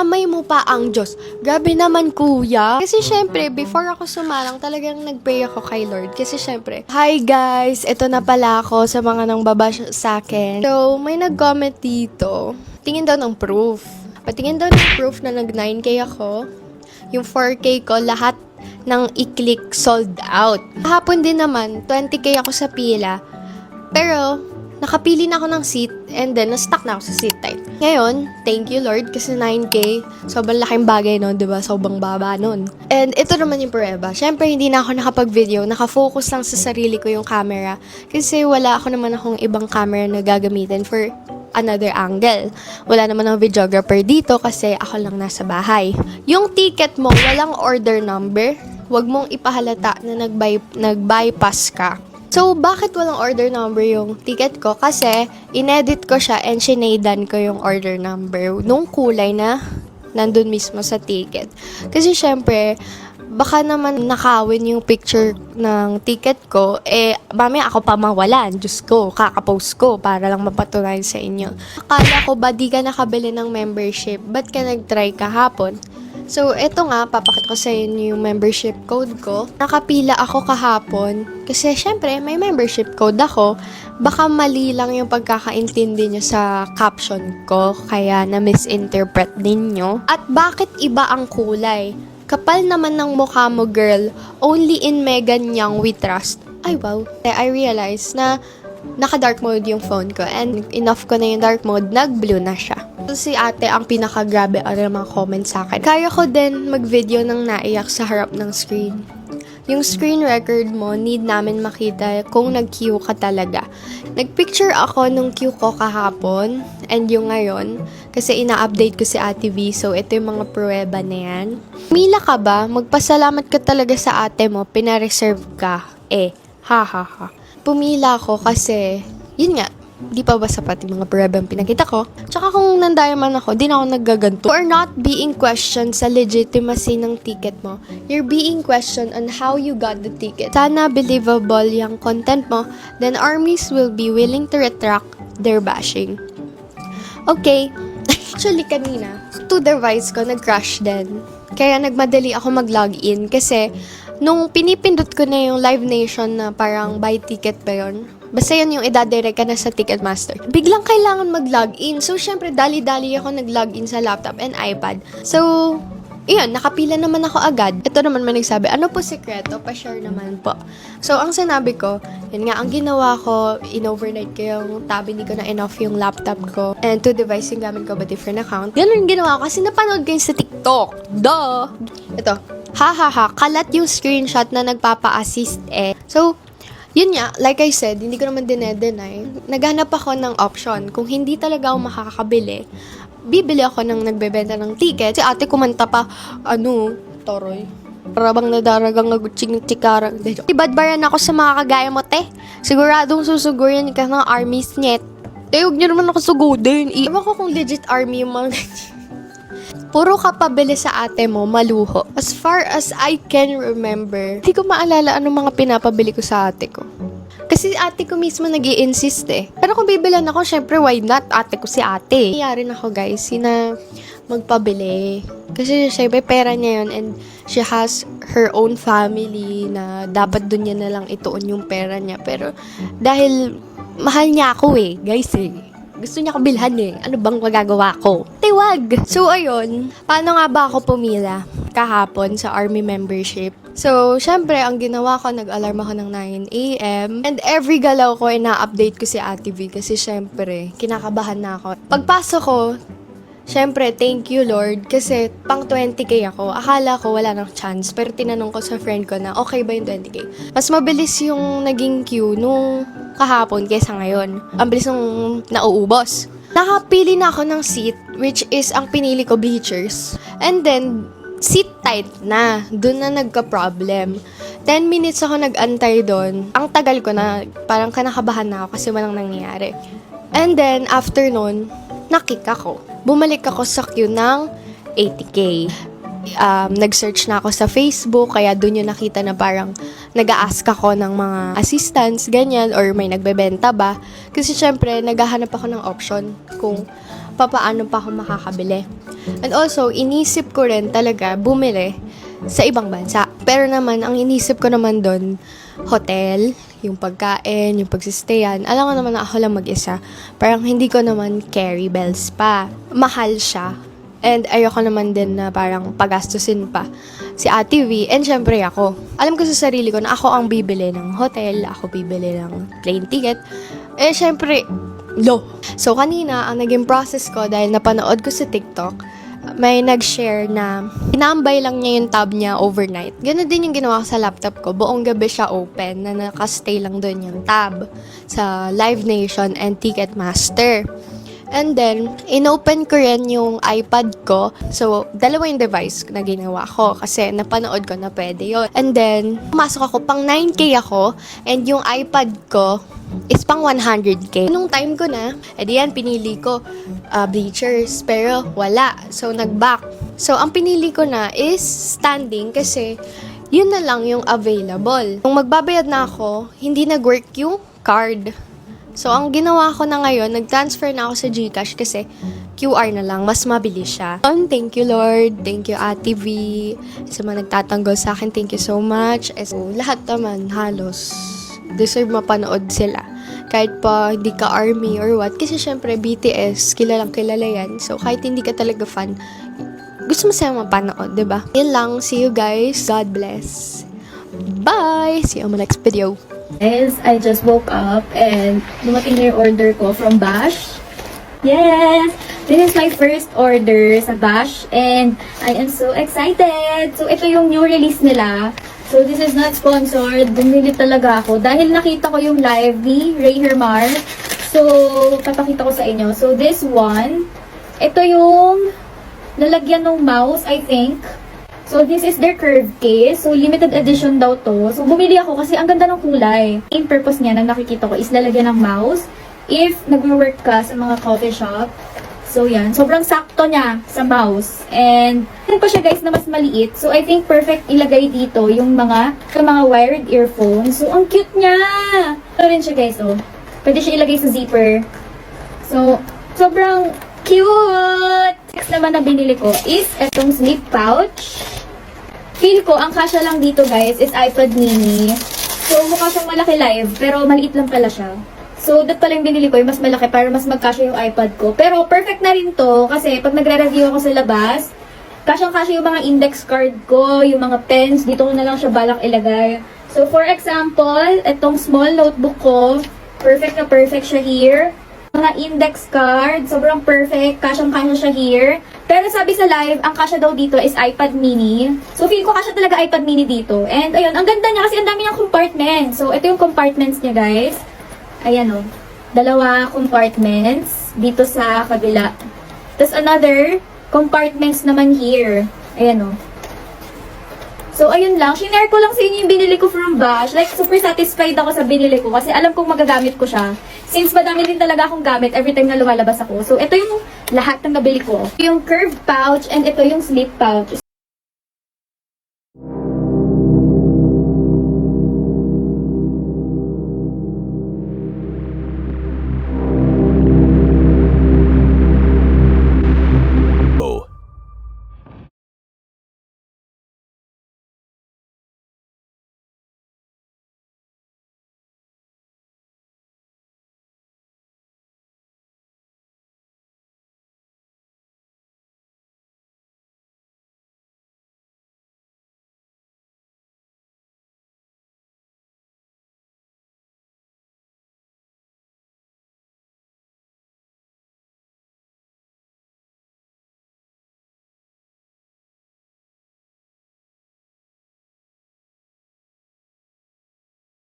Dinamay mo pa ang Diyos. Grabe naman, kuya. Kasi syempre, before ako sumalang, talagang nag-pray ako kay Lord. Kasi syempre, hi guys, ito na pala ako sa mga nang baba sa akin. So, may nag-comment dito. Tingin daw ng proof. Patingin daw ng proof na nag-9K ako. Yung 4K ko, lahat ng i-click sold out. Kahapon din naman, 20K ako sa pila. Pero, nakapili na ako ng seat and then na-stuck na ako sa seat type. Ngayon, thank you Lord kasi 9K, sobrang laking bagay nun, diba? Sobrang baba nun. And ito naman yung prueba. Syempre, hindi na ako nakapag-video, nakafocus lang sa sarili ko yung camera kasi wala ako naman akong ibang camera na gagamitin for another angle. Wala naman ng videographer dito kasi ako lang nasa bahay. Yung ticket mo, walang order number. Huwag mong ipahalata na nag-bypass ka. So, bakit walang order number yung ticket ko? Kasi, inedit ko siya and sinedan ko yung order number nung kulay na nandun mismo sa ticket. Kasi, syempre, baka naman nakawin yung picture ng ticket ko, mamaya ako pa mawalan. Diyos ko, kakapost ko para lang mapatunayan sa inyo. Akala ko ba di ka nakabili ng membership? Ba't ka nag-try kahapon? So, eto nga, papakita ko sa inyo yung membership code ko. Nakapila ako kahapon kasi syempre may membership code ako. Baka mali lang yung pagkakaintindi nyo sa caption ko kaya na-misinterpret ninyo. At bakit iba ang kulay? Kapal naman ng mukha mo, girl. Only in Megan Young we trust. Ay, wow. I realized na naka-dark mode yung phone ko and enough ko na yung dark mode, nag-blue na siya. So, si ate ang pinaka-grabe ang mga comments sa akin. Kaya ko din mag-video ng naiyak sa harap ng screen. Yung screen record mo, need namin makita kung nag-queue ka talaga. Nag-picture ako nung queue ko kahapon and yung ngayon kasi ina-update ko si Ate V, so ito yung mga pruweba na yan. Mila ka ba? Magpasalamat ka talaga sa ate mo, pinareserve ka. Ha ha ha. Pumila ako kasi, yun nga, di pa ba sapat yung mga pruwebang pinakita ko? Tsaka kung nandaya man ako, di na ako naggaganto. You are not being questioned sa legitimacy ng ticket mo. You're being questioned on how you got the ticket. Sana believable yung content mo, then armies will be willing to retract their bashing. Okay. Actually, kanina, to device ko, nag-crash din. Kaya nagmadali ako mag-login kasi nung pinipindot ko na yung Live Nation na parang buy ticket pa yun, basta yun yung idadirect ka na sa Ticketmaster. Biglang kailangan mag-login. So, syempre, dali-dali ako nag-login sa laptop and iPad. So, iyon, nakapila naman ako agad. Ito naman may nagsabi, ano po sikreto? Pa-share naman po. So, ang sinabi ko, yun nga, ang ginawa ko, in-overnight ko yung tab, hindi ko na enough yung laptop ko. And to device yung gamit ko ba different account. Ganun yung ginawa ko kasi napanood ko yun sa TikTok. Duh! Ito, kalat yung screenshot na nagpapa-assist So, yun nga, like I said, hindi ko naman dinedeny. Naghanap ako ng option. Kung hindi talaga ako makakabili, bibili ako ng nagbebenta ng ticket. Si ate kumanta pa, toroy. Para bang nadaragang nagutching-chikara. Ibadbaran ako sa mga kagaya mo, te. Siguradong susugurin ka ng armies nyet. Te, huwag niyo naman ako sugudin. Ewan ko kung legit army yung mga puro kapabili sa ate mo, maluho. As far as I can remember, hindi ko maalala anong mga pinapabili ko sa ate ko. Kasi ate ko mismo nag-i-insist Pero kung bibilan ako, syempre, why not? Ate ko si ate. Nangyari na ako, guys, na magpabili. Kasi syempre, pera niya yun and she has her own family na dapat dun niya na lang ituon yung pera niya. Pero dahil mahal niya ako guys gusto niya ko bilhan ano bang magagawa ko? Tiwag! So, ayun. Paano nga ba ako pumila kahapon sa army membership? So, syempre, ang ginawa ko, nag-alarm ako ng 9 a.m. And every galaw ko, ina-update ko si Ate V kasi syempre, kinakabahan na ako. Pagpasok ko, syempre, thank you Lord kasi pang 20K ako. Akala ko wala nang chance pero tinanong ko sa friend ko na okay ba yung 20K. Mas mabilis yung naging queue nung kahapon kaysa ngayon. Ang bilis nung nauubos. Nakapili na ako ng seat which is ang pinili ko bleachers. And then, seat tight na. Doon na nagka-problem. 10 minutes ako nag-antay doon. Ang tagal ko na, parang kanakabahan na ako kasi walang nangyayari. And then, after nun, nakick ako. Bumalik ako sa queue ng 80K. Nag-search na ako sa Facebook, kaya dun yung nakita na parang nag-a-ask ako ng mga assistants, ganyan, or may nagbebenta ba. Kasi syempre, naghahanap ako ng option kung papaano pa ako makakabili. And also, inisip ko rin talaga bumili sa ibang bansa. Pero naman, ang inisip ko naman doon, hotel, yung pagkain, yung pagsistayan. Alam ko naman na ako lang mag-isa. Parang hindi ko naman carry bells pa. Mahal siya. And ayoko naman din na parang pagastusin pa si Ate V. And syempre ako. Alam ko sa sarili ko na ako ang bibili ng hotel, ako bibili ng plane ticket. Eh syempre, low. So kanina, ang naging process ko dahil napanood ko sa TikTok, may nag-share na inambay lang niya yung tab niya overnight. Ganun din yung ginawa ko sa laptop ko. Buong gabi siya open na nakastay lang doon yung tab sa Live Nation and Ticketmaster. And then, inopen ko rin yung iPad ko. So, dalawa yung device na ginawa ko kasi napanood ko na pwede yun. And then, pumasok ako, pang 9K ako and yung iPad ko is pang 100K. Nung time ko na, edi yan, pinili ko bleachers, pero wala. So, nag-back. So, ang pinili ko na is standing kasi yun na lang yung available. Nung magbabayad na ako, hindi nag-work yung card. So, ang ginawa ko na ngayon, nag-transfer na ako sa GCash kasi QR na lang, mas mabilis siya. Thank you, Lord. Thank you, Ate V. Sa mga nagtatanggol sa akin, thank you so much. So, lahat naman, halos, deserve mapanood sila. Kahit pa hindi ka army or what. Kasi syempre, BTS, kilalang kilala yan. So, kahit hindi ka talaga fan, gusto mo siya mapanood, diba? Yan lang. See you guys. God bless. Bye! See you on my next video. Guys, I just woke up and dumating na yung order ko from Bash. Yes! This is my first order sa Bash and I am so excited! So, ito yung new release nila. So, this is not sponsored. Bumili talaga ako dahil nakita ko yung live ni Ray Hermar. So, papakita ko sa inyo. So, this one, ito yung lalagyan ng mouse, I think. So, this is their curved case. So, limited edition daw to. So, bumili ako kasi ang ganda ng kulay. Main purpose niya na nakikita ko is lalagyan ng mouse. If nag-work ka sa mga coffee shop. So, yan. Sobrang sakto niya sa mouse. And, yun pa siya guys na mas maliit. So, I think perfect ilagay dito yung mga wired earphones. So, ang cute niya! Ito rin siya guys, oh. Pwede siya ilagay sa zipper. So, sobrang cute! Next naman na binili ko is etong sleep pouch. Feel ko, ang kasya lang dito guys is iPad mini. So, mukha siyang malaki live, pero maliit lang pala siya. So, that pala yung binili ko, yung mas malaki para mas magkasya yung iPad ko. Pero, perfect na rin to, kasi pag nagre-review ako sa labas, kasyang-kasya yung mga index card ko, yung mga pens, dito ko na lang siya balak ilagay. So, for example, itong small notebook ko, perfect na perfect siya here. Mga index card, sobrang perfect, kasyang-kasya siya here. Pero sabi sa live, ang kasya daw dito is iPad mini. So, feel ko kasya talaga iPad mini dito. And, ayun, ang ganda niya kasi ang dami niyang compartments. So, ito yung compartments niya, guys. Ayan, oh. Dalawa compartments dito sa kabila. Tapos, another compartments naman here. Ayan, oh. So, ayun lang. Shinare ko lang sa inyo yung binili ko from Bash. Like, super satisfied ako sa binili ko kasi alam kong magagamit ko siya. Since madami din talaga akong gamit every time na lumalabas ako. So, ito yung lahat ng nabili ko. Yung curved pouch and ito yung sleep pouch.